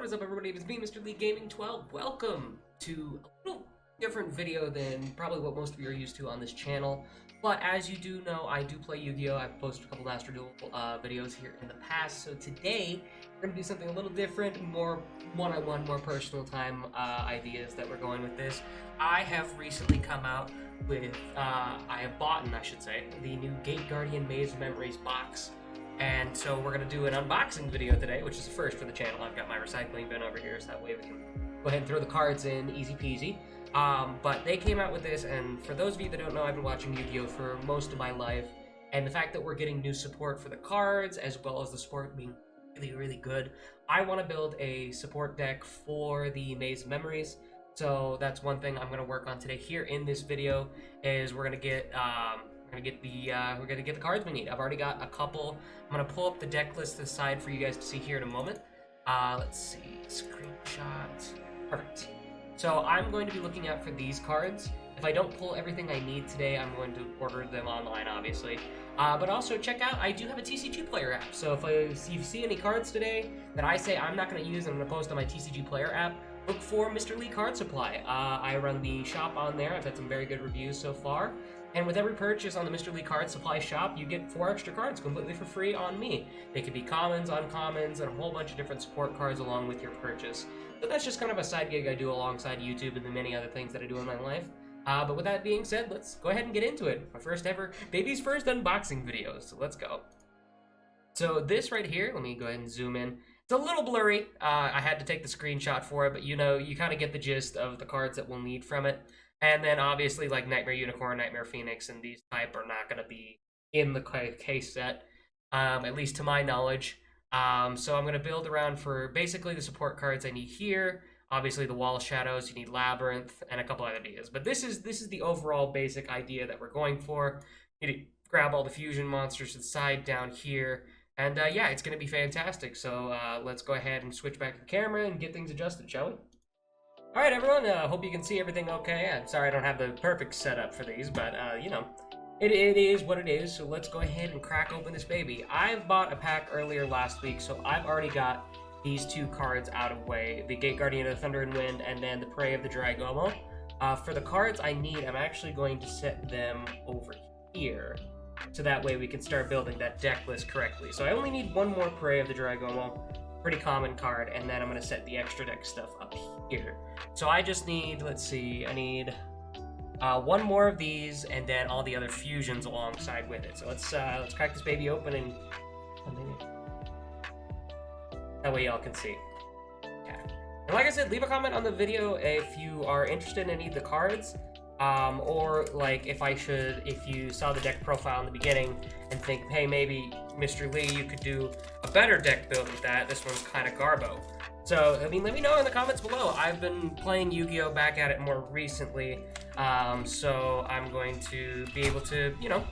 What is up, everybody? It's me, Mr. Lee Gaming 12. Welcome to a little different video than probably what most of you are used to on this channel. But as you do know, I do play Yu-Gi-Oh! I've posted a couple Master Duel videos here in the past. So today, we're going to do something a little different, more one-on-one, more personal time ideas that we're going with this. I have recently come out with, I have bought, I should say, the new Gate Guardian Maze of Memories box. And so we're going to do an unboxing video today, which is the first for the channel. I've got my recycling bin over here, so that way we can go ahead and throw the cards in, easy peasy. But they came out with this, and for those of you that don't know, I've been watching Yu-Gi-Oh! For most of my life, and the fact that we're getting new support for the cards, as well as the support being really, really good, I want to build a support deck for the Maze of Memories. So that's one thing I'm going to work on today here in this video, is we're going to get... we're gonna get the cards we need. I've already got a couple. I'm gonna pull up the deck list to the side for you guys to see here in a moment. Let's see, screenshot. Perfect. So I'm going to be looking out for these cards. If I don't pull everything I need today, I'm going to order them online, obviously. But also check out, I do have a TCG Player app. So if you see any cards today that I say I'm not gonna use, I'm gonna post on my TCG Player app. Look for Mr. Lee Card Supply. I run the shop on there. I've had some very good reviews so far. And with every purchase on the Mr. Lee Card Supply shop, you get 4 extra cards completely for free on me. They could be commons, uncommons, and a whole bunch of different support cards along with your purchase. So that's just kind of a side gig I do alongside YouTube and the many other things that I do in my life. But with that being said, let's go ahead and get into it. My first ever, baby's first unboxing video, so let's go. So this right here, let me go ahead and zoom in. It's a little blurry. I had to take the screenshot for it, but you know, you kind of get the gist of the cards that we'll need from it. And then obviously like Nightmare Unicorn, Nightmare Phoenix, and these type are not going to be in the case set, at least to my knowledge. So I'm going to build around for basically the support cards I need here. Obviously the Wall Shadows, you need Labyrinth, and a couple other ideas. But this is the overall basic idea that we're going for. You need to grab all the fusion monsters to the side down here. And yeah, it's going to be fantastic. So let's go ahead and switch back to the camera and get things adjusted, shall we? Alright everyone, hope you can see everything okay. I'm sorry I don't have the perfect setup for these, but you know, it is what it is, so let's go ahead and crack open this baby. I've bought a pack earlier last week, so I've already got these 2 cards out of the way, the Gate Guardian of the Thunder and Wind, and then the Prey of the Dragomo. For the cards I need, I'm actually going to set them over here, so that way we can start building that deck list correctly. So I only need 1 more Prey of the Dragomo. Pretty common card, and then I'm going to set the extra deck stuff up here. So I just need, let's see, I need 1 more of these, and then all the other fusions alongside with it. So let's crack this baby open, and that way y'all can see. Yeah. And like I said, leave a comment on the video if you are interested in any of the cards, or like if you saw the deck profile in the beginning and think, hey, maybe Mr. Lee, you could do a better deck build with that. This one's kind of garbo. So, I mean, let me know in the comments below. I've been playing Yu-Gi-Oh! Back at it more recently, so I'm going to be able to, you know,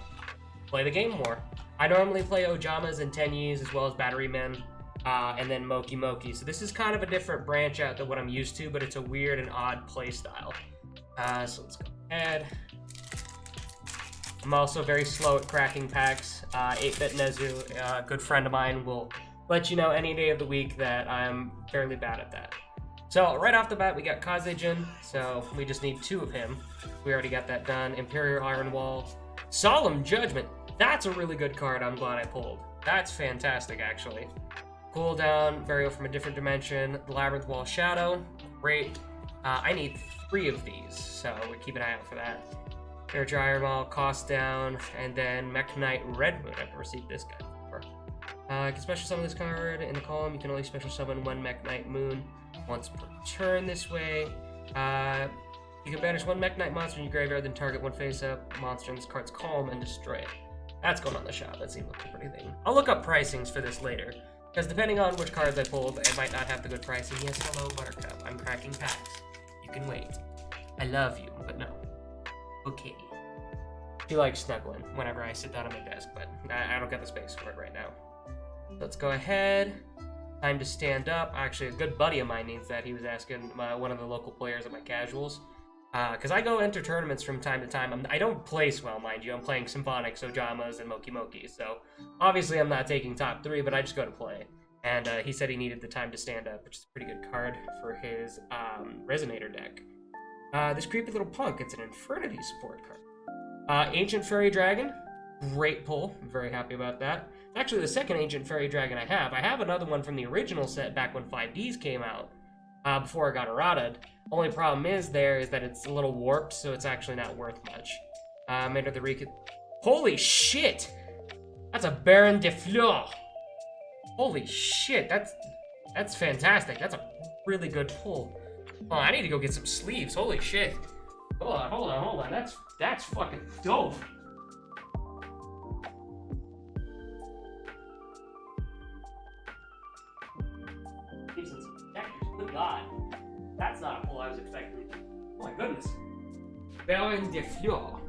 play the game more. I normally play Ojamas and Tenyis as well as Battery Men, and then Moki Moki. So this is kind of a different branch out than what I'm used to, but it's a weird and odd play style. So let's go ahead. I'm also very slow at cracking packs. 8-Bit Nezu, a good friend of mine, will let you know any day of the week that I'm fairly bad at that. So right off the bat, we got Kazejin, so we just need 2 of him. We already got that done. Imperial Iron Wall. Solemn Judgment. That's a really good card I'm glad I pulled. That's fantastic, actually. Cooldown, Burial from a Different Dimension, Labyrinth Wall Shadow. Great. I need 3 of these, so we keep an eye out for that. There's Iron Wall, Cost Down, and then Mech Knight Red Moon. I've never seen this guy before. You can special summon this card in the column. You can only special summon 1 Mech Knight Moon once per turn this way. You can banish 1 Mech Knight monster in your graveyard, then target 1 face-up monster in this card's column and destroy it. That's going on the shop. That seems like a pretty thing. I'll look up pricings for this later, because depending on which cards I pulled, I might not have the good pricing. Yes, hello, Buttercup. I'm cracking packs. You can wait. I love you, but no. Okay. She likes snuggling whenever I sit down at my desk, but I don't got the space for it right now. Let's go ahead. Time to stand up. Actually, a good buddy of mine needs that. He was asking one of the local players at my casuals. Because I go enter tournaments from time to time. I don't place well, mind you. I'm playing Symphonics, Ojamas, and Moki Moki. So, obviously I'm not taking top 3, but I just go to play. And he said he needed the time to stand up, which is a pretty good card for his Resonator deck. This creepy little punk, it's an Infernity support card. Ancient Fairy Dragon, great pull. I'm very happy about that. It's actually the second Ancient Fairy Dragon I have. I have another one from the original set back when 5Ds came out, before I got errated. Only problem is that it's a little warped, so it's actually not worth much. Enter the Recon. Holy shit! That's a Baron de Fleur. Holy shit, that's fantastic. That's a really good pull. Oh, I need to go get some sleeves. Holy shit. Hold on. That's fucking dope. Good God. That's not a pull I was expecting. Oh my goodness. Baron de Fleur.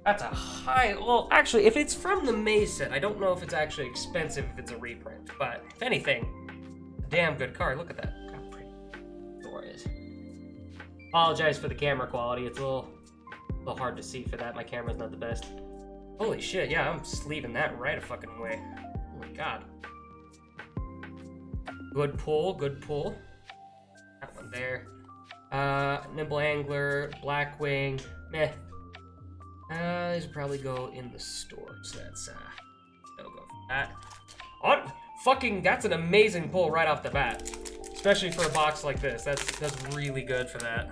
That's a high... Well, actually, if it's from the May set, I don't know if it's actually expensive if it's a reprint. But, if anything, a damn good card. Look at that. Look how pretty Thor is. Apologize for the camera quality. It's a little hard to see for that. My camera's not the best. Holy shit, yeah, I'm sleeving that right a fucking way. Oh my God. Good pull, good pull. That one there. Nimble Angler, Blackwing, meh. These will probably go in the store, so that's, that'll go for that. Oh, fucking, that's an amazing pull right off the bat. Especially for a box like this, that's really good for that.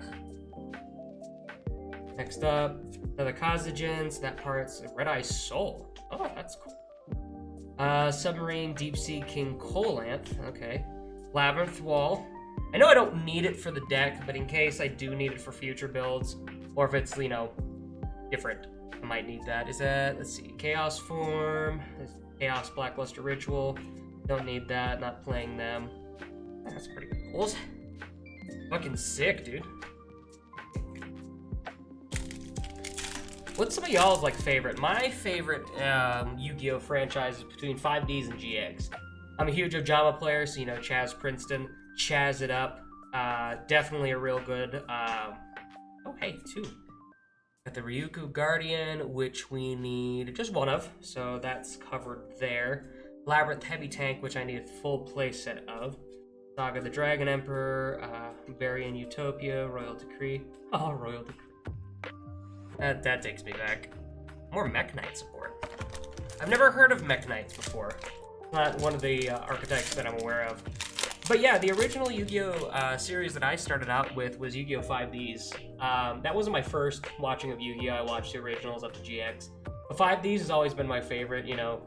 Next up, another Kazagens, that part's Red Eye Soul. Oh, that's cool. Submarine, Deep Sea King Colanth, okay. Labyrinth Wall. I know I don't need it for the deck, but in case I do need it for future builds, or if it's, you know, different, I might need that. Is that, let's see, Chaos Form, Chaos Blackluster Ritual. Don't need that, not playing them. That's pretty cool. Fucking sick, dude. What's some of y'all's like favorite? My favorite Yu-Gi-Oh franchise is between 5Ds and GX. I'm a huge Ojama player, so you know, Chaz Princeton, Chaz it up. Definitely a real good. Oh, hey, two. Got the Ryuku Guardian, which we need just one of, so that's covered there. Labyrinth Heavy Tank, which I need a full playset of. Saga the Dragon Emperor, Varian Utopia, Royal Decree. Oh, Royal Decree. That takes me back. More Mech Knight support. I've never heard of Mech Knights before. Not one of the archetypes that I'm aware of. But yeah, the original Yu-Gi-Oh! Series that I started out with was Yu-Gi-Oh! 5Ds. That wasn't my first watching of Yu-Gi-Oh! I watched the originals up to GX. But 5Ds has always been my favorite, you know,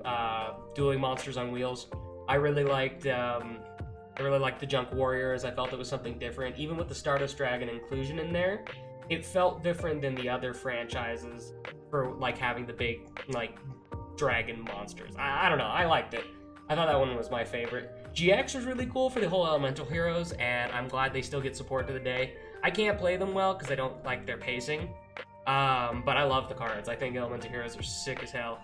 dueling monsters on wheels. I really liked the Junk Warriors. I felt it was something different. Even with the Stardust Dragon inclusion in there, it felt different than the other franchises for, like, having the big, like, dragon monsters. I don't know. I liked it. I thought that one was my favorite. GX was really cool for the whole elemental heroes, and I'm glad they still get support to the day. I can't play them well because I don't like their pacing, but I love the cards. I think elemental heroes are sick as hell.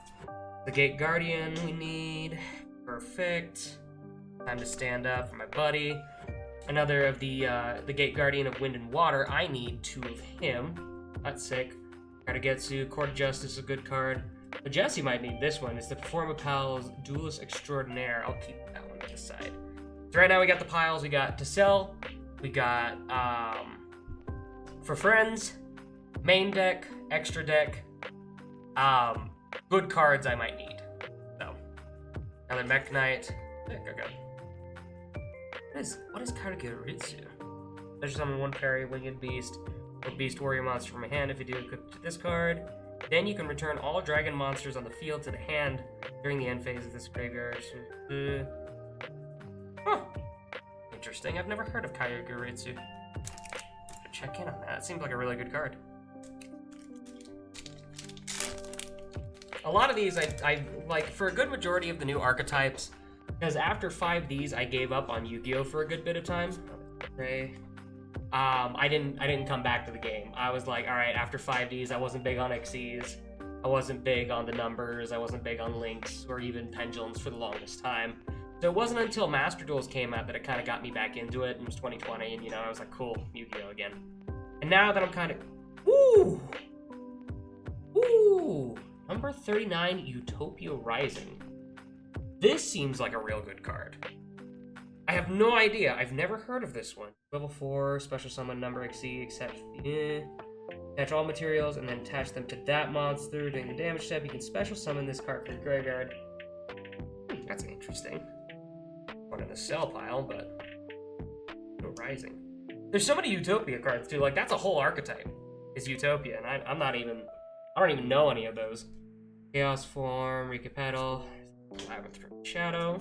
The Gate Guardian we need. Perfect. Time to stand up for my buddy. Another of the Gate Guardian of Wind and Water. I need two of him. That's sick. Karagetsu, Court of Justice is a good card. But Jesse might need this one. It's the Performa Pals Duelist Extraordinaire. I'll keep that one to the side. So right now we got the piles. We got To Sell. We got For Friends. Main deck. Extra deck. Good cards I might need. So, another Mech Knight. Okay. What is Karagetsu? Special summon one fairy, winged beast, or beast warrior monster from a hand. If you do, equip to this card. Then you can return all dragon monsters on the field to the hand during the end phase of this graveyard. Huh. Interesting. I've never heard of Karagetsu. Check in on that. It seems like a really good card. A lot of these I like for a good majority of the new archetypes, because after 5Ds I gave up on Yu-Gi-Oh! For a good bit of time. Okay. I didn't come back to the game. I was like, all right, after 5Ds, I wasn't big on XCs. I wasn't big on the numbers. I wasn't big on links or even pendulums for the longest time. So it wasn't until Master Duels came out that it kind of got me back into it. It was 2020, and you know, I was like, cool, Yu-Gi-Oh! Again. And now that I'm kind of, ooh, number 39, Utopia Rising. This seems like a real good card. I have no idea. I've never heard of this one. Level 4, special summon number XC, except attach all materials and then attach them to that monster. During the damage step, you can special summon this card from the graveyard. That's interesting. One in the sell pile, but no rising. There's so many Utopia cards too. Like that's a whole archetype. Is Utopia, and I don't even know any of those. Chaos Form, Recapetal, Labyrinth from Shadow.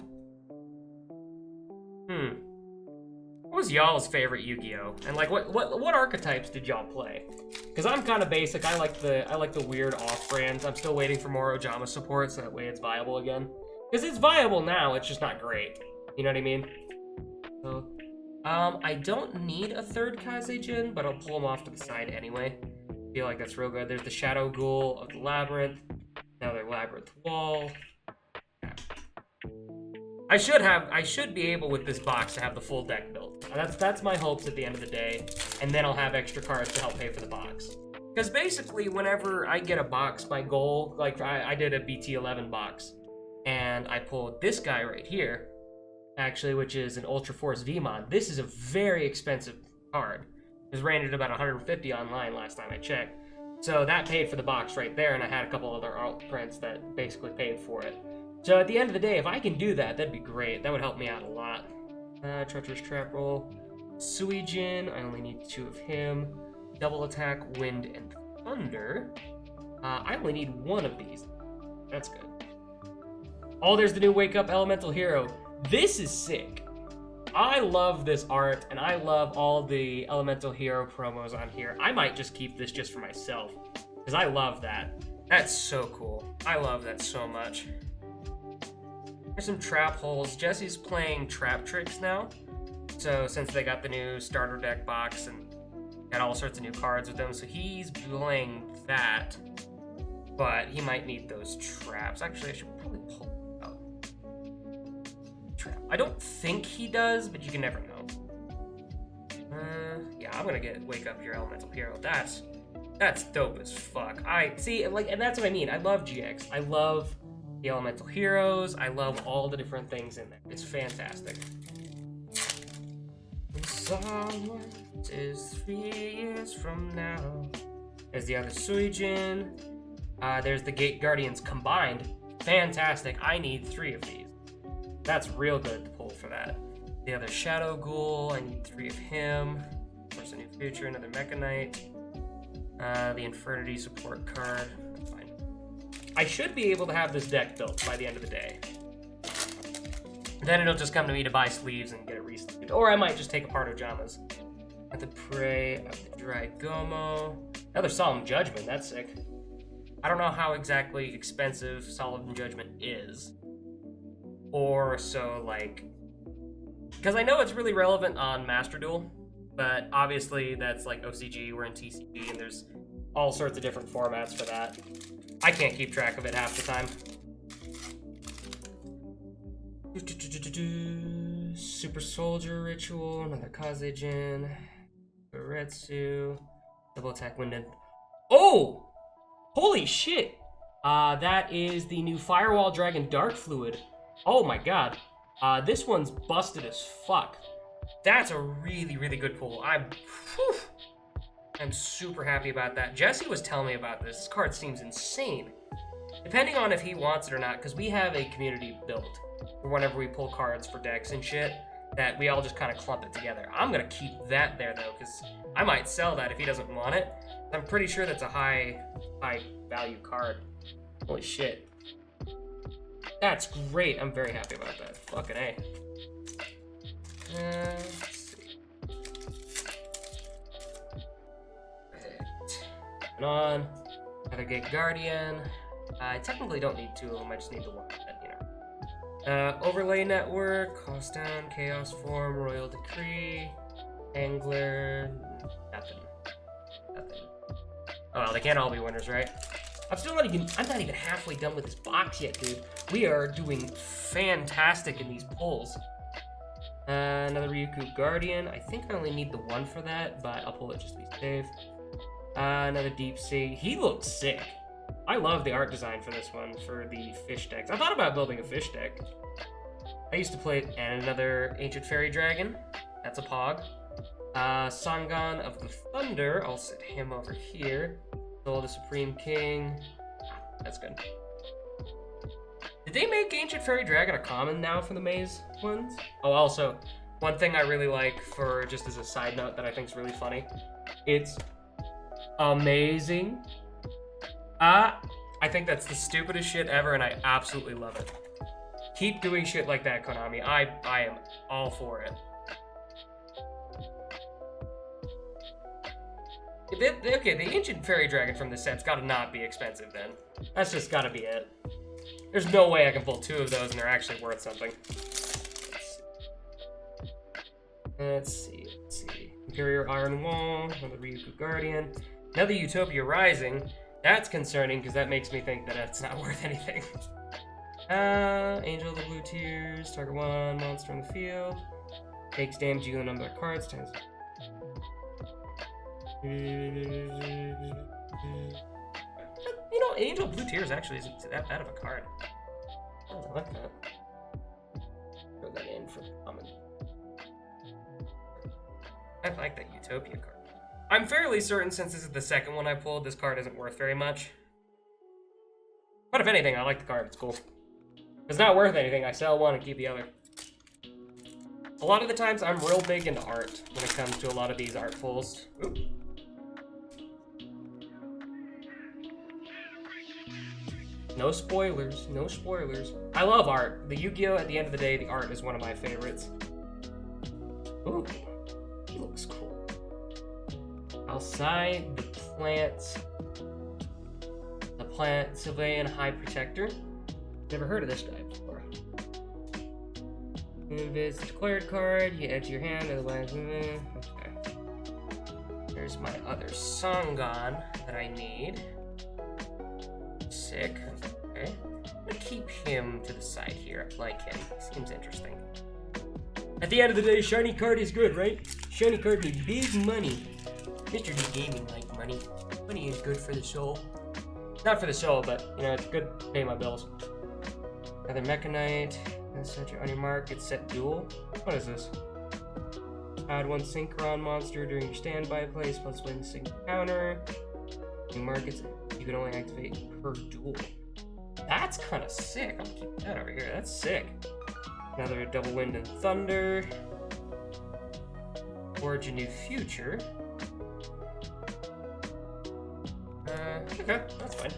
What was y'all's favorite Yu-Gi-Oh? And like, what archetypes did y'all play? Because I'm kind of basic. I like the weird off-brands. I'm still waiting for more Ojama support, so that way it's viable again. Because it's viable now, it's just not great. You know what I mean? So, I don't need a third Kaze-Jin, but I'll pull them off to the side anyway. I feel like that's real good. There's the Shadow Ghoul of the Labyrinth. Another Labyrinth Wall. I should be able with this box to have the full deck built. That's my hopes at the end of the day, and then I'll have extra cards to help pay for the box. Because basically, whenever I get a box, my goal, like I did a BT11 box, and I pulled this guy right here, actually, which is an Ultra Force VMon. This is a very expensive card. It was rated about 150 online last time I checked. So that paid for the box right there, and I had a couple other alt prints that basically paid for it. So at the end of the day, if I can do that, that'd be great. That would help me out a lot. Treacherous Trap Roll. Suijin, I only need 2 of him. Double Attack, Wind, and Thunder. I only need 1 of these. That's good. Oh, there's the new Wake Up Elemental Hero. This is sick. I love this art, and I love all the Elemental Hero promos on here. I might just keep this just for myself, because I love that. That's so cool. I love that so much. There's some trap holes. Jesse's playing Trap Tricks now. So since they got the new starter deck box and got all sorts of new cards with them, so he's playing that. But he might need those traps. Actually, I should probably pull out trap. I don't think he does, but you can never know. Yeah, I'm gonna Wake Up Your Elemental Hero. That's dope as fuck. I see, like, and that's what I mean. I love GX. I love the Elemental Heroes. I love all the different things in there. It's fantastic. Someone is 3 years from now. There's the other Suijin. There's the Gate Guardians combined. Fantastic. I need 3 of these. That's real good to pull for that. The other Shadow Ghoul. I need 3 of him. There's a new Future, another Mechanite. The Infernity support card. Fine. I should be able to have this deck built by the end of the day. Then it'll just come to me to buy sleeves and get it re-sleeved. Or I might just take apart Ojamas. At the Prey of the Dry Gomo. Another Solemn Judgment, that's sick. I don't know how exactly expensive Solemn Judgment is. Or so, like... Because I know it's really relevant on Master Duel, but obviously that's like OCG, we're in TCG, and there's all sorts of different formats for that. I can't keep track of it half the time. Super Soldier Ritual, another Kaze-Jin, Goretsu, Double Attack Wind. Oh! Holy shit! That is the new Firewall Dragon Dark Fluid. Oh my god. This one's busted as fuck. That's a really, really good pull. I'm super happy about that. Jesse was telling me about this. This card seems insane. Depending on if he wants it or not, because we have a community built for whenever we pull cards for decks and shit, that we all just kind of clump it together. I'm gonna keep that there though, because I might sell that if he doesn't want it. I'm pretty sure that's a high value card. Holy shit. That's great. I'm very happy about that. Fucking A. Let's see. Right. On. Another Gate Guardian. I technically don't need 2 of them. I just need the 1. You know. Overlay Network. Cost Down. Chaos Form. Royal Decree. Angler. Nothing. Oh well, they can't all be winners, right? I'm not even halfway done with this box yet, dude. We are doing fantastic in these pulls. Another Ryukyu Guardian. I think I only need the 1 for that, but I'll pull it just to be safe. Another Deep Sea. He looks sick. I love the art design for this one, for the fish decks. I thought about building a fish deck. I used to play, and another Ancient Fairy Dragon. That's a Pog. Sangan of the Thunder. I'll set him over here. Soul the Supreme King. That's good. Did they make Ancient Fairy Dragon a common now for the maze ones? Oh, also, one thing I really like for, just as a side note that I think is really funny, it's amazing. I think that's the stupidest shit ever, and I absolutely love it. Keep doing shit like that, Konami. I am all for it. Okay, the Ancient Fairy Dragon from this set's gotta not be expensive then. That's just gotta be it. There's no way I can pull 2 of those and they're actually worth something. Let's see. Imperial Iron Wall, another Ryuku Guardian, another Utopia Rising. That's concerning because that makes me think that it's not worth anything. Angel of the Blue Tears, target 1 monster on the field. Takes damage equal to number of cards times. You know, Angel of Blue Tears actually isn't that bad of a card. Oh, I like that. Throw that in for common. I like that Utopia card. I'm fairly certain, since this is the second one I pulled, this card isn't worth very much. But if anything, I like the card. It's cool. If it's not worth anything, I sell one and keep the other. A lot of the times, I'm real big into art when it comes to a lot of these art pulls. Oop. No spoilers, no spoilers. I love art. The Yu-Gi-Oh! At the end of the day, the art is one of my favorites. Ooh, he looks cool. Outside, the plant Sylvain High Protector. Never heard of this guy before. Move is a declared card, you add to your hand, otherwise, okay. There's my other Sangan that I need. Sick. Okay. I'm gonna keep him to the side here. I like him. Seems interesting. At the end of the day, shiny card is good, right? Shiny card means big money. Mr. Lee Gaming like money. Money is good for the soul. Not for the soul, but, you know, it's good to pay my bills. Another Mechanite. Set on your mark, it's set duel. What is this? Add 1 Synchron monster during your standby place, plus 1 sync counter. New markets, you can only activate per duel. That's kind of sick. I'll keep that over here. That's sick. Another Double Wind and Thunder. Forge a New Future. Okay, that's fine.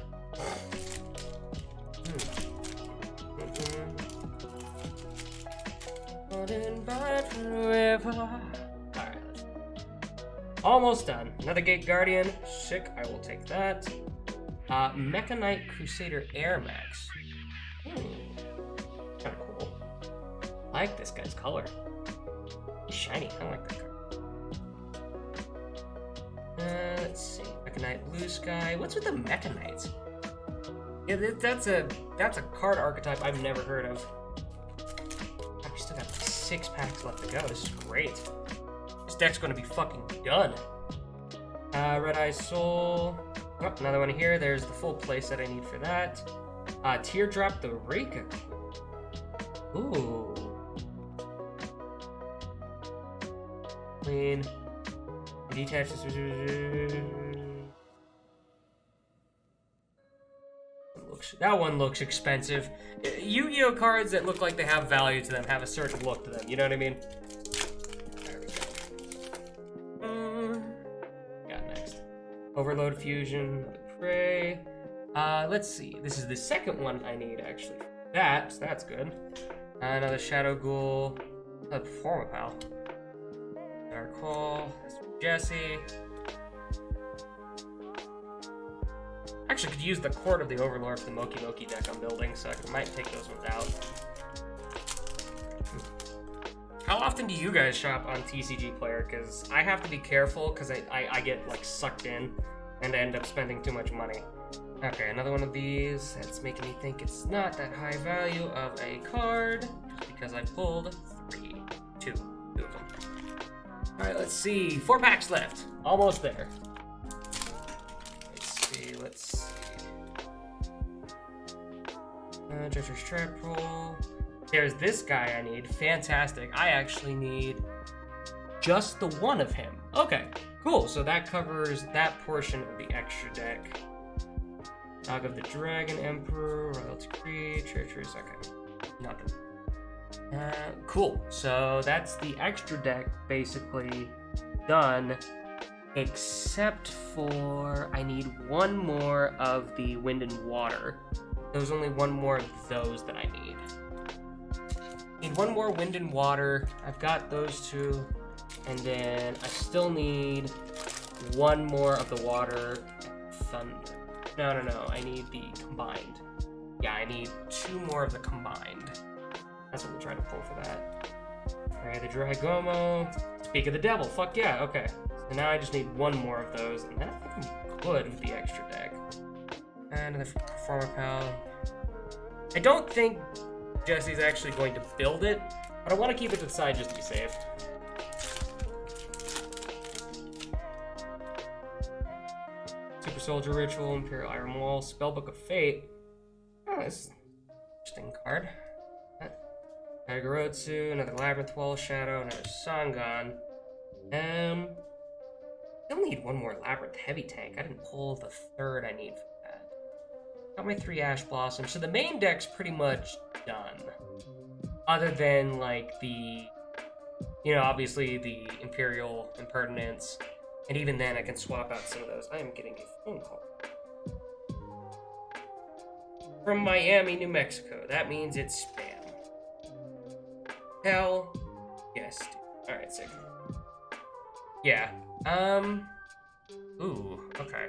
Alright. Almost done. Another Gate Guardian. Sick, I will take that. Mechanite Crusader Air Max. Kinda cool. I like this guy's color. Shiny, I like that card. Let's see. Mechanite Blue Sky. What's with the Mechanites? Yeah, that's a card archetype I've never heard of. We still got like 6 packs left to go. This is great. This deck's gonna be fucking done. Red Eye Soul. Oh, another one here. There's the full playset I need for that. Teardrop the Rika. Ooh. Clean. Detach this. That one looks expensive. Yu-Gi-Oh cards that look like they have value to them have a certain look to them. You know what I mean? There we go. Got next. Overload Fusion, Prey. Let's see. This is the second one I need actually. That's good. Another Shadow Ghoul. Another Performapal. Dark Hole. Jesse. Actually, could use the Court of the Overlord for the Moki Moki deck I'm building, so I might take those ones out. How often do you guys shop on TCG Player? Because I have to be careful, because I get, like, sucked in, and I end up spending too much money. Okay, another one of these. That's making me think it's not that high value of a card, just because I pulled two of them. Alright, let's see. 4 packs left. Almost there. Let's see. Treacherous Trap Roll. There's this guy I need. Fantastic. I actually need just the one of him. Okay, cool. So that covers that portion of the extra deck. Dog of the Dragon Emperor, Royalty Creed, Treacherous. Okay, nothing. Cool. So that's the extra deck basically done, except for I need one more of the Wind and Water. There's only one more of those that I need. Need one more Wind and Water. I've got those two. And then I still need one more of the Water and Thunder. No. I need the combined. Yeah, I need two more of the combined. That's what we're trying to pull for that. Alright, the Dragomo. Speak of the Devil. Fuck yeah, okay. So now I just need one more of those, and then I think I'm good with the extra deck. And the Performer Pal. I don't think Jesse's actually going to build it, but I want to keep it to the side just to be safe. Super Soldier Ritual, Imperial Iron Wall, Spellbook of Fate. Oh, this is an interesting card. Kagurotsu, another Labyrinth Wall Shadow, another Sangan. Still need one more Labyrinth Heavy Tank. I didn't pull the third I need for that. Got my 3 Ash Blossoms. So the main deck's pretty much done. Other than, like, the... You know, obviously the Imperial Impertinence. And even then, I can swap out some of those. I am getting a phone call. From Miami, New Mexico. That means it's spam. Hell yes, dude. Alright, sick. Yeah. Ooh, okay.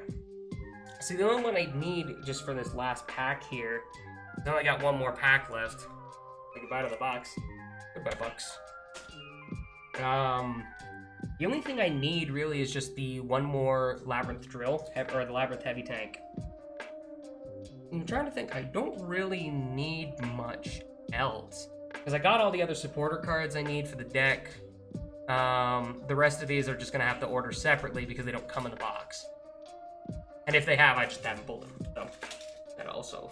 See, the only one I need just for this last pack here, I only got one more pack left. Say goodbye to the box. Goodbye, Bucks. The only thing I need really is just the one more Labyrinth Drill, or the Labyrinth Heavy Tank. I'm trying to think, I don't really need much else. Because I got all the other supporter cards I need for the deck. The rest of these are just going to have to order separately because they don't come in the box. And if they have, I just haven't pulled them. So, that also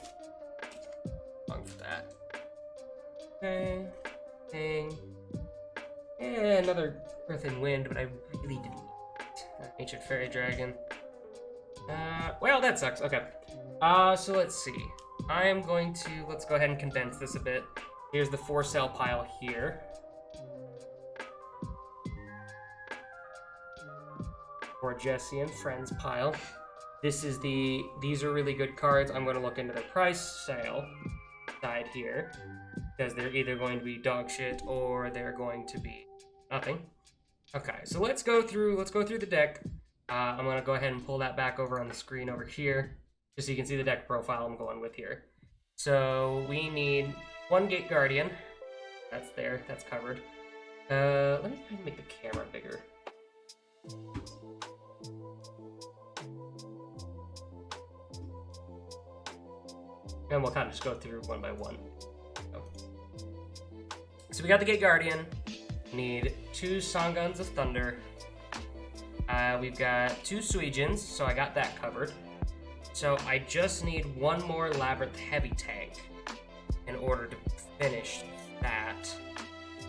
wrong for that. Okay. Thing. Yeah, another Earth and Wind, but I really didn't need it. Ancient Fairy Dragon. Well, that sucks. Okay. So let's see. I am going to, let's go ahead and condense this a bit. Here's the 4-cell pile here. For Jesse and Friends pile. This is these are really good cards. I'm going to look into the price sale side here. Because they're either going to be dog shit or they're going to be nothing. Okay, so let's go through the deck. I'm going to go ahead and pull that back over on the screen over here. Just so you can see the deck profile I'm going with here. So we need 1 Gate Guardian. That's there. That's covered. Let me make the camera bigger. And we'll kind of just go through one by one. So we got the Gate Guardian. Need 2 Sangans of Thunder. We've got 2 Suijins, so I got that covered. So I just need 1 more Labyrinth Heavy Tank in order to finish that,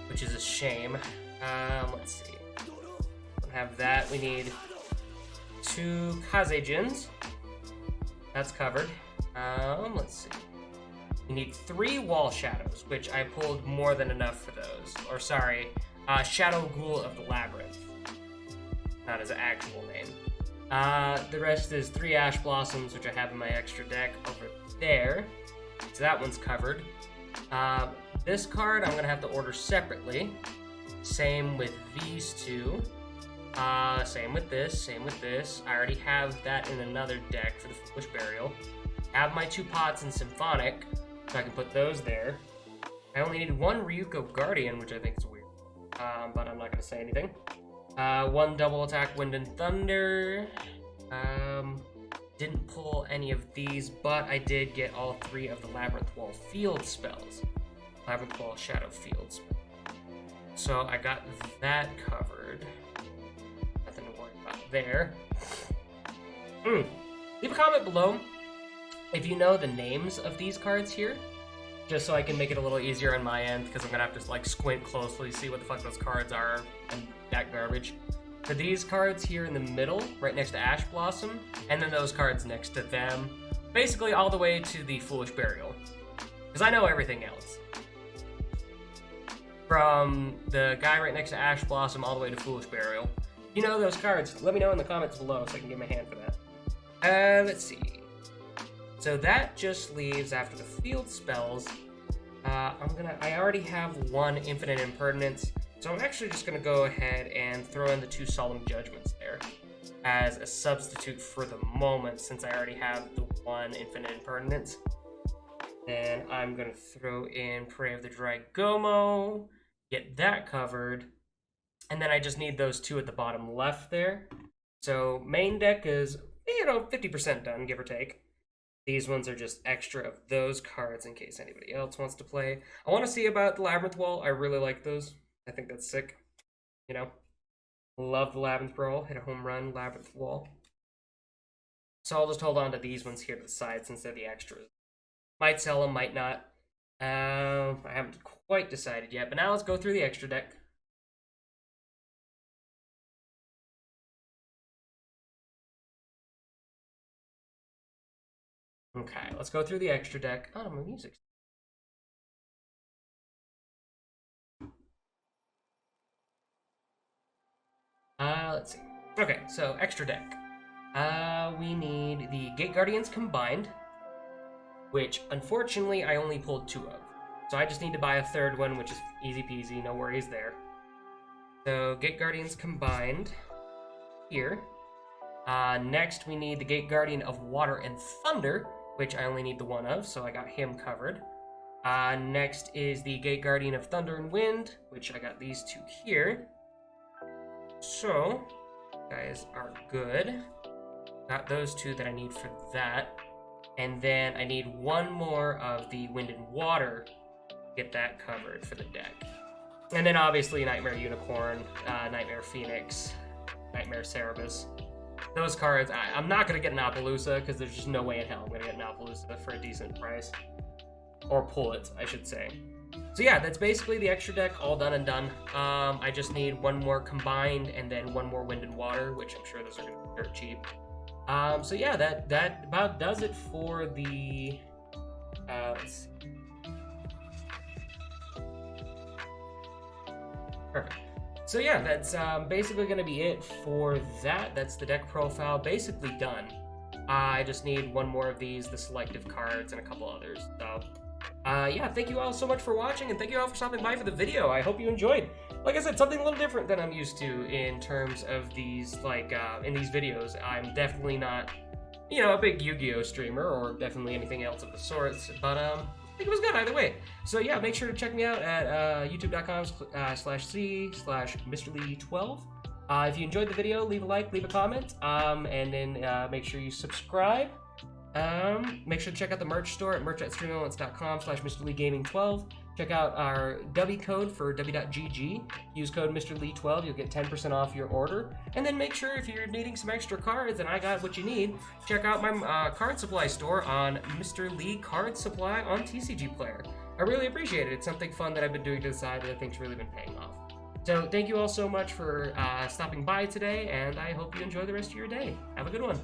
which is a shame. Let's see. Don't have that. We need 2 Kazejins. That's covered. Let's see. We need 3 Wall Shadows, which I pulled more than enough for those. Or sorry, Shadow Ghoul of the Labyrinth. Not his actual name. The rest is 3 Ash Blossoms, which I have in my extra deck over there. So that one's covered. This card I'm gonna have to order separately. Same with these 2. Same with this, same with this. I already have that in another deck for the Foolish Burial. I have my 2 pots in Symphonic, so I can put those there. I only need 1 Ryuko Guardian, which I think is weird. But I'm not gonna say anything. 1 double attack Wind and Thunder. Didn't pull any of these, but I did get all 3 of the Labyrinth Wall Field spells. Labyrinth Wall Shadow Field spell. So I got that covered. Nothing to worry about there. Leave a comment below if you know the names of these cards here. just so I can make it a little easier on my end, because I'm gonna have to like squint closely, see what the fuck those cards are, and that garbage. For these cards here in the middle, right next to Ash Blossom, and then those cards next to them, basically all the way to the Foolish Burial, because I know everything else. From the guy right next to Ash Blossom all the way to Foolish Burial. You know those cards, let me know in the comments below so I can give my hand for that. Let's see. So that just leaves, after the field spells, I already have one Infinite Impertinence, so I'm actually just gonna go ahead and throw in the 2 Solemn Judgments there as a substitute for the moment, since I already have the 1 Infinite Impertinence. Then I'm gonna throw in Prey of the Dragomo, get that covered, and then I just need those 2 at the bottom left there. So main deck is, 50% done, give or take. These ones are just extra of those cards in case anybody else wants to play. I want to see about the Labyrinth Wall. I really like those. I think that's sick. Love the Labyrinth Brawl. Hit a home run, Labyrinth Wall. So I'll just hold on to these ones here to the side since they're the extras. Might sell them, might not. I haven't quite decided yet, but now let's go through the extra deck. Okay, let's go through the extra deck. Oh, my music. Let's see. Okay, so extra deck. We need the Gate Guardians combined, which unfortunately I only pulled 2 of. So I just need to buy a 3rd one, which is easy peasy, no worries there. So Gate Guardians combined here. Next we need the Gate Guardian of Water and Thunder, which I only need the 1 of, so I got him covered. Next is the Gate Guardian of Thunder and Wind, which I got these 2 here. So, guys are good. Got those 2 that I need for that. And then I need 1 more of the Wind and Water to get that covered for the deck. And then obviously Nightmare Unicorn, Nightmare Phoenix, Nightmare Cerebus. Those cards, I'm not going to get an Appaloosa because there's just no way in hell I'm going to get an Appaloosa for a decent price. Or pull it, I should say. So yeah, that's basically the extra deck all done and done. I just need 1 more combined and then 1 more Wind and Water, which I'm sure those are going to be dirt cheap. So yeah, that about does it for the... let's see. Perfect. So yeah, that's basically going to be it for that. That's the deck profile basically done. I just need 1 more of these, the selective cards, and a couple others. So yeah, thank you all so much for watching, and thank you all for stopping by for the video. I hope you enjoyed. Like I said, something a little different than I'm used to in terms of these, like, in these videos. I'm definitely not, a big Yu-Gi-Oh! Streamer, or definitely anything else of the sorts, but, I think it was good either way. So yeah, make sure to check me out at youtube.com/c/Mr.Lee12. If you enjoyed the video, leave a like, leave a comment, and then make sure you subscribe. Make sure to check out the merch store at merch@streamelements.com/MrLeeGaming12. Check out our W code for w.gg. Use code MrLee12. You'll get 10% off your order. And then make sure if you're needing some extra cards and I got what you need, check out my card supply store on Mr. Lee Card Supply on TCG Player. I really appreciate it. It's something fun that I've been doing to the side that I think's really been paying off. So thank you all so much for stopping by today, and I hope you enjoy the rest of your day. Have a good one.